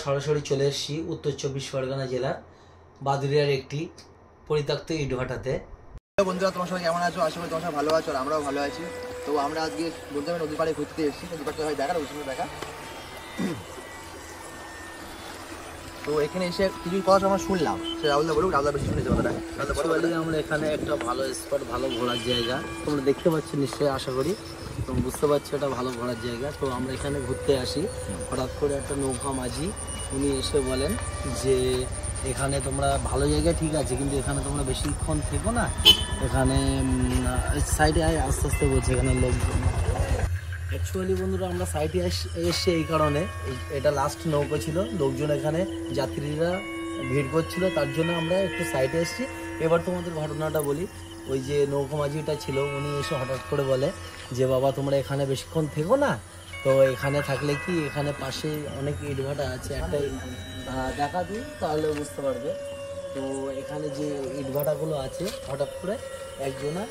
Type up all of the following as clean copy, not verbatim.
সরাসরি চলে এসেছি উত্তর 24 পরগনা জেলার বাদুড়িয়ার একটি পরিত্যক্ত ইটভাটাতে। বন্ধুরা, তোমার সবাই কেমন আছো? আশা করি তোমার সবাই ভালো আছো আর আমরাও ভালো আছি। তো আমরা আজকে বলতে হবে নদীর পাড়ে ঘুরতে এসেছি। নদীর পাড়টা হয় দেখা, ওই সময় দেখা। তো এখানে এসে কিছু কথা আমরা শুনলাম, সে রাহুলদা বলুক, রাহুলদা বেশি শুনেছে কথাটা। আমরা এখানে একটা ভালো স্পট, ভালো ঘোরার জায়গা তোমরা দেখতে পাচ্ছ নিশ্চয়ই, আশা করি তোমরা বুঝতে পারছো এটা ভালো ঘোরার জায়গা। তো আমরা এখানে ঘুরতে আসি, হঠাৎ করে একটা নৌকা মাঝি উনি এসে বলেন যে এখানে তোমরা ভালো জায়গা ঠিক আছে, কিন্তু এখানে তোমরা বেশিক্ষণ থেকো না, এখানে সাইডে আস্তে আস্তে বলছে এখানে লোকজন। অ্যাকচুয়ালি বন্ধুরা আমরা সাইডে এসে এই কারণে, এটা লাস্ট নৌকা ছিল, লোকজন এখানে যাত্রীরা ভিড় করছিল, তার জন্য আমরা একটু সাইডে এসেছি। এবার তোমাদের ঘটনাটা বলি। ওই যে নৌকা মাঝিটা ছিল উনি এসে হঠাৎ করে বলে যে বাবা তোমরা এখানে বেশিক্ষণ থেকো না, তো এখানে থাকলে কি এখানে পাশে অনেক ইটভাটা আছে, একটা দেখা দিই তাহলে বুঝতে পারবে। তো এখানে যে ইটভাটাগুলো আছে, হঠাৎ করে একজনা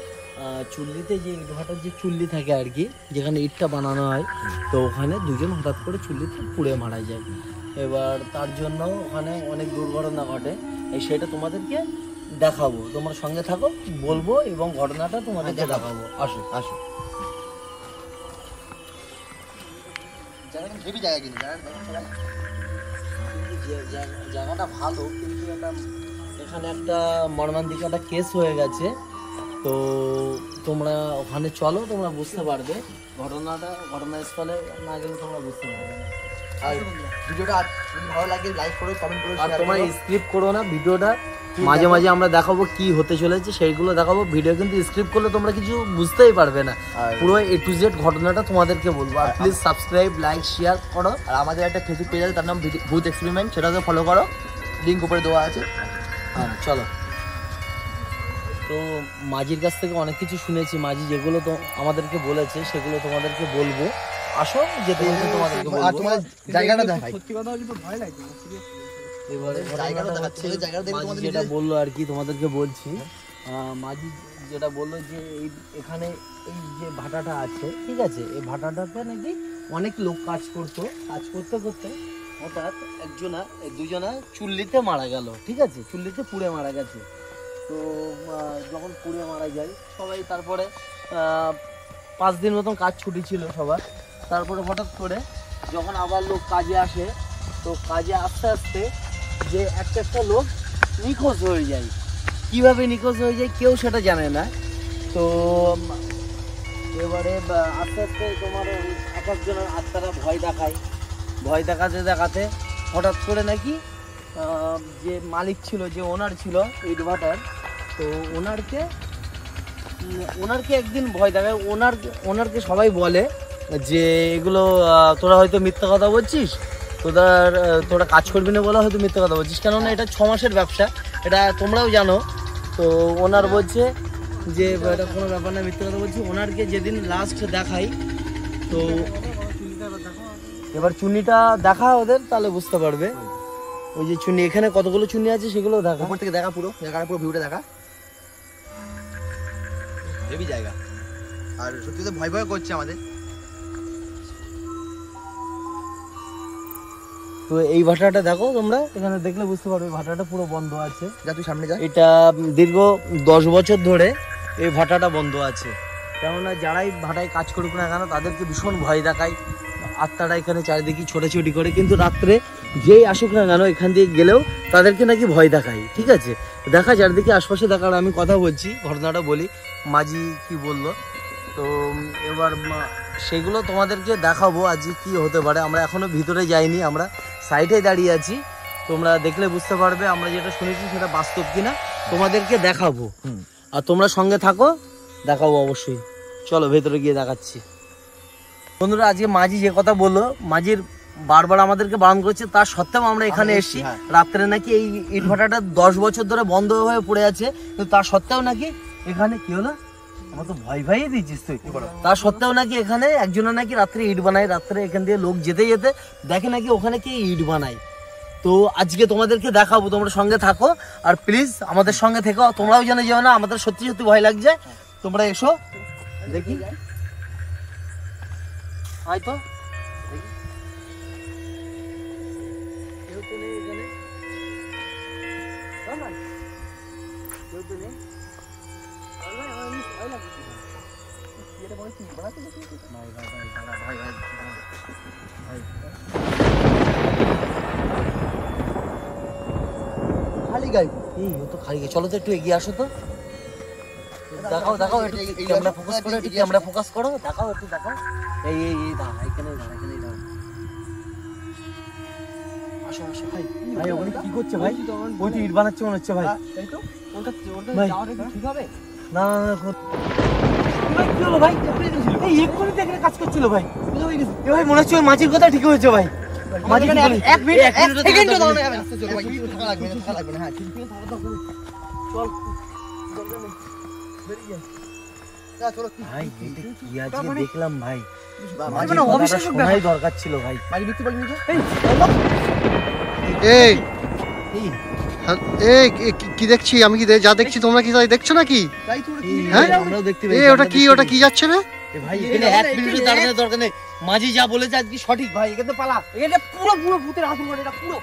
চুল্লিতে, যে ইটভাটার যে চুল্লি থাকে আর কি, যেখানে ইটটা বানানো হয়, তো ওখানে দুজন হঠাৎ করে চুল্লিতে পুড়ে মারা যায়। এবার তার জন্য ওখানে অনেক দুর্ঘটনা ঘটে, সেটা তোমাদেরকে দেখাবো, তোমার সঙ্গে থাকো, বলবো এবং ঘটনাটা তোমাদেরকে দেখাবো। আসো আসো। জায়গাটা ভালো, কিন্তু এখানে একটা মর্মান্তিক একটা কেস হয়ে গেছে। তো তোমরা ওখানে চলো, তোমরা বুঝতে পারবে ঘটনাস্থলে না গেলে তোমরা বুঝতে পারবে না। আর ভিডিওটা যদি ভালো লাগে লাইক করো, কমেন্ট করো, আর তোমরা স্ক্রিপ্ট করো না ভিডিওটা, মাঝে মাঝে আমরা দেখাবো কি হতে চলেছে সেইগুলো দেখাবো। ভিডিও কিন্তু স্ক্রিপ্ট করলে তোমরা কিছু বুঝতেই পারবে না, পুরো A to Z ঘটনাটা তোমাদেরকে বলবো। আর প্লিজ সাবস্ক্রাইব, লাইক, শেয়ার করো। আর আমাদের একটা ফেসবুক পেজ আছে, তার নাম ভূত এক্সপেরিমেন্ট, সেটাকে ফলো করো, লিঙ্ক উপরে দেওয়া আছে। হ্যাঁ চলো। তো মাঝির কাছ থেকে অনেক কিছু শুনেছি, মাঝি যেগুলো তো আমাদেরকে বলেছে সেগুলো তোমাদেরকে বলবো। আসো, যেতে যেতে তোমাদেরকে বলবো। আর তোমার জায়গাটা দেখাই। সত্যি কথা কিন্তু ভয় লাগছে। এবারে মাঝি যেটা বললো আর কি তোমাদেরকে বলছি। মাঝি যেটা বললো যে এখানে এই যে ভাটাটা আছে, ঠিক আছে, এই ভাটাটাতে নাকি অনেক লোক কাজ করতে করতে হঠাৎ দুজনা চুল্লিতে মারা গেল, ঠিক আছে, চুল্লিতে পুড়ে মারা গেছে। তো যখন পুড়ে মারা যায় সবাই, তারপরে 5 দিন মতন কাজ ছুটি ছিল সবার। তারপরে হঠাৎ করে যখন আবার লোক কাজে আসে, তো কাজে আস্তে আস্তে যে একটা লোক নিখোঁজ হয়ে যায়। কিভাবে নিখোঁজ হয়ে যায় কেউ সেটা জানে না। তো এবারে আস্তে আস্তে তোমার এক একজনের আত্মারা ভয় দেখাতে হঠাৎ করে নাকি যে মালিক ছিল, যে ওনার ছিল ইটভাটার, তো ওনারকে একদিন ভয় দেখায়। ওনারকে সবাই বলে যে এগুলো তোরা হয়তো মিথ্যা কথা বলছিস, তোরা কাজ করবি না বলে হয়তো মিথ্যা কথা বলছিস, কেননা এটা 6 মাসের ব্যবসা, এটা তোমরাও জানো। তো ওনার বলছে যে এটা কোনো ব্যাপার না, মিথ্যা কথা বলছি। ওনারকে যেদিন লাস্ট দেখাই, তো এবার চুন্নিটা দেখা ওদের, তাহলে বুঝতে পারবে। ওই যে চুন্নি, এখানে কতগুলো চুন্নি আছে সেগুলো দেখা, উপর থেকে দেখা, পুরো জায়গাটা, পুরো ভিউটা দেখা, হেভি জায়গা। আর সত্যি তো ভয় ভয় করছে আমাদের। তো এই ভাটাটা দেখো তোমরা, এখানে দেখলে বুঝতে পারবে ভাটাটা পুরো বন্ধ আছে। যা তুই সামনে যা। এটা দীর্ঘ 10 বছর ধরে এই ভাটাটা বন্ধ আছে, কেননা যারাই ভাটায় কাজ করুক না কেন তাদেরকে ভীষণ ভয় দেখায়, আত্মারা এখানে চারিদিকে ছোটাছুটি করে, কিন্তু রাত্রে যেই আসুক না কেন এখান দিয়ে গেলেও তাদেরকে নাকি ভয় দেখায়, ঠিক আছে। দেখা চারিদিকে আশপাশে দেখার, আমি কথা বলছি, ঘটনাটা বলি মাঝি কি বলল। তো এবার সেগুলো তোমাদেরকে দেখাবো আজকে কি হতে পারে। আমরা এখনো ভিতরে যাইনি, আমরা সাইডে দাঁড়িয়ে আছি, তোমরা দেখলে বুঝতে পারবে আমরা যেটা শুনেছি সেটা বাস্তব কিনা, তোমাদেরকে দেখাবো। আর তোমরা সঙ্গে থাকো, দেখাবো অবশ্যই। চলো ভেতরে গিয়ে দেখাচ্ছি। বন্ধুরা, আজকে মাঝি যে কথা বললো, মাঝির বারবার আমাদেরকে বারণ করছে, তার সত্ত্বেও আমরা এখানে এসেছি। রাত্রে নাকি এই ইটভাটাটা 10 বছর ধরে বন্ধ হয়ে পড়ে আছে, কিন্তু তার সত্ত্বেও নাকি এখানে কি হলো, আমার তো ভয় দিচ্ছিস তুই। তার সত্ত্বেও নাকি এখানে একজনের নাকি রাত্রে ইট বানায়, রাত্রে এখান দিয়ে লোক যেতে যেতে দেখে নাকি ওখানে কি ইট বানায়। তো আজকে তোমাদেরকে দেখাবো, তোমরা সঙ্গে থাকো। আর প্লিজ আমাদের সঙ্গে থেকো, তোমরাও জানো যেও না, আমাদের সত্যি সত্যি ভয় লাগছে। তোমরা এসো দেখি, হয়তো তো নেই। এটা বলে কি বানাতে গেছিস? ভাই ভাই ভাই দাঁড়া, ভাই ভাই দাঁড়া। ভাই খালি গাই এই ও তো খালি গেছে। চলো তো একটু এগিয়ে আসো তো। দেখাও দেখাও একটু ক্যামেরা ফোকাস করো, একটু ক্যামেরা ফোকাস করো, দেখাও একটু দেখাও। এই এই এই দাঁড়া, এখানেই দাঁড়া, এখানেই দাঁড়া। আসো আসো ভাই। ভাই ওখানে কি করছে ভাই? ওই তো ইট বানাচ্ছে মনে হচ্ছে ভাই। তাই তো ওটা ভাই। যাওয়াটা কি ঠিক হবে? না না না ভাই, কি হলো ভাই? এই এক্ষুনি দেখলে কাজ করছিল ভাই। এ ভাই মনে হচ্ছে ওই মাঝির কথা ঠিক হয়েছে ভাই। মাঝি কি বলে? এক মিনিট এক মিনিটও সেকেন্ড দাঁড়াতে দাঁড়ানো হবে যাবে না। না চলো ভাই একটু থাকা লাগবে না থাকা লাগবে না হ্যাঁ ঠিক আছে চল দরকার নেই, বেরিয়ে যাই। চলো ভাই এটা কি আজকে দেখলাম ভাই। মাঝি মাঝির না কথাটা অবিশ্বাস্য শোনাই দরকার ছিল ভাই। মাঝি মিথ্যে বলবি না এই এই এই কি দেখছি আমি? কি যা দেখছি তোমরা কি তাই দেখছো নাকি? তাই তো ওটা কি এই, হ্যাঁ? আমরাও দেখতে এ পেয়েছি। ওটা কি ওটা কি যাচ্ছে রে? এ ভাই এখানে এক মিনিটও দাঁড়ানোর দরকার নেই। মাঝি যা বলেছে আজকে সঠিক ভাই, এখানে পালা। এটা পুরো পুরো ভূতের আসল মানে এটা পুরো